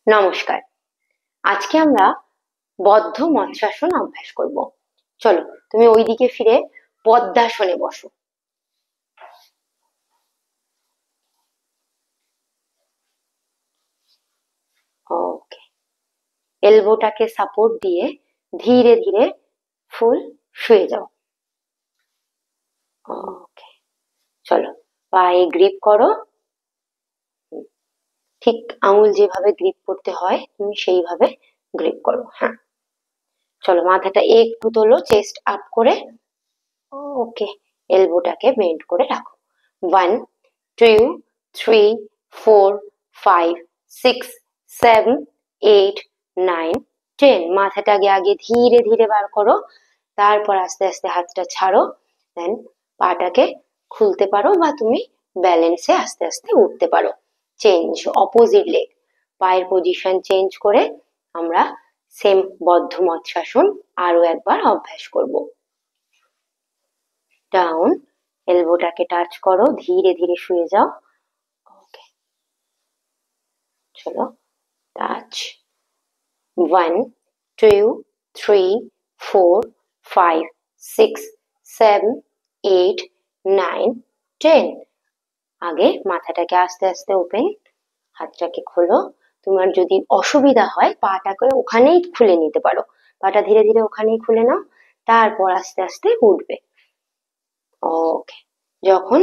নমস্কার। আজকে আমরা বদ্ধ মৎস্যাসন অভ্যাস করব। চলো তুমি ওইদিকে ফিরে পদ্মাসনে বসো। ওকে, এলবোটাকে সাপোর্ট দিয়ে ধীরে ধীরে ফুল শুয়ে যাও। ওকে, চলো পায়ে গ্রিপ করো। ঠিক আঙুল যেভাবে গ্রিপ করতে হয় তুমি সেইভাবে গ্রিপ করো। হ্যাঁ, চলো মাথাটা একটু তোলো, চেস্ট আপ করে। ওকে, এলবোটাকে বেন্ড করে রাখো। 1 2 3 4 5 6 7 8 9 10। মাথাটা আগে আগে ধীরে ধীরে বার করো, তারপর আস্তে আস্তে হাতটা ছাড়ো। দেন পাটাকে খুলতে পারো বা তুমি ব্যালেন্সে আস্তে আস্তে উঠতে পারো। চেঞ্জ অপোজিট লেগ, পায়ের পজিশন চেঞ্জ করে আমরা সেম বদ্ধ মৎস্যাসন আরো একবার অভ্যাস করব। ডাউন, এলবোটাকে টাচ করো, ধীরে ধীরে শুয়ে যাও। ওকে, চলো টাচ। 1 2 3 4 5 6 7 8 9 10। আগে মাথাটাকে আস্তে আস্তে ওপেন, হাতটাকে খোলো। তোমার যদি অসুবিধা হয় পাটাকে ওখানেই খুলে নিতে পারো, পাটা ধীরে ধীরে ওখানেই খুলে নাও, তারপর আস্তে আস্তে উঠবে। ওকে, যখন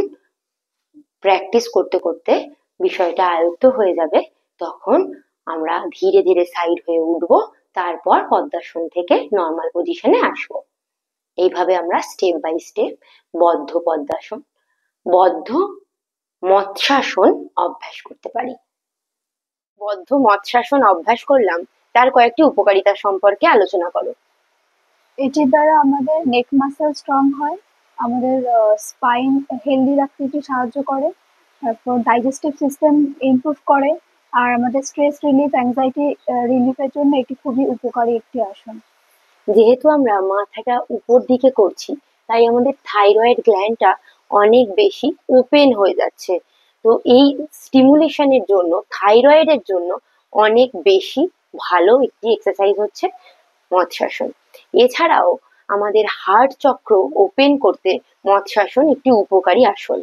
প্র্যাকটিস করতে করতে বিষয়টা আয়ত্ত হয়ে যাবে তখন আমরা ধীরে ধীরে সাইড হয়ে উঠবো, তারপর পদ্মাসন থেকে নর্মাল পজিশনে আসবো। এইভাবে আমরা স্টেপ বাই স্টেপ বদ্ধ পদ্মাসন, বদ্ধ মৎস্যাসন অভ্যাস করতে পারি। বদ্ধ মৎস্যাসন অভ্যাস করলাম, তার কয়েকটি উপকারিতা সম্পর্কে আলোচনা করো। এটির দ্বারা আমাদের নেক মাসেল স্ট্রং হয়, আমাদের স্পাইন হেলদি রাখতে এটি সাহায্য করে, তারপর ডাইজেস্টিভ সিস্টেম ইমপ্রুভ করে, আর আমাদের স্ট্রেস রিলিফ, অ্যাংজাইটি রিলিফের জন্য এটি খুবই উপকারী একটি আসন। যেহেতু আমরা মাথাটা উপর দিকে করছি তাই আমাদের থাইরয়েড গ্ল্যান্ডটা অনেক বেশি ওপেন হয়ে যাচ্ছে। তো এই স্টিমুলেশনের জন্য, থাইরয়েডের জন্য অনেক বেশি ভালো একটি এক্সারসাইজ হচ্ছে মৎস্যাসন। এছাড়াও আমাদের হার্ট চক্র ওপেন করতে মৎস্যাসন একটি উপকারী আসন।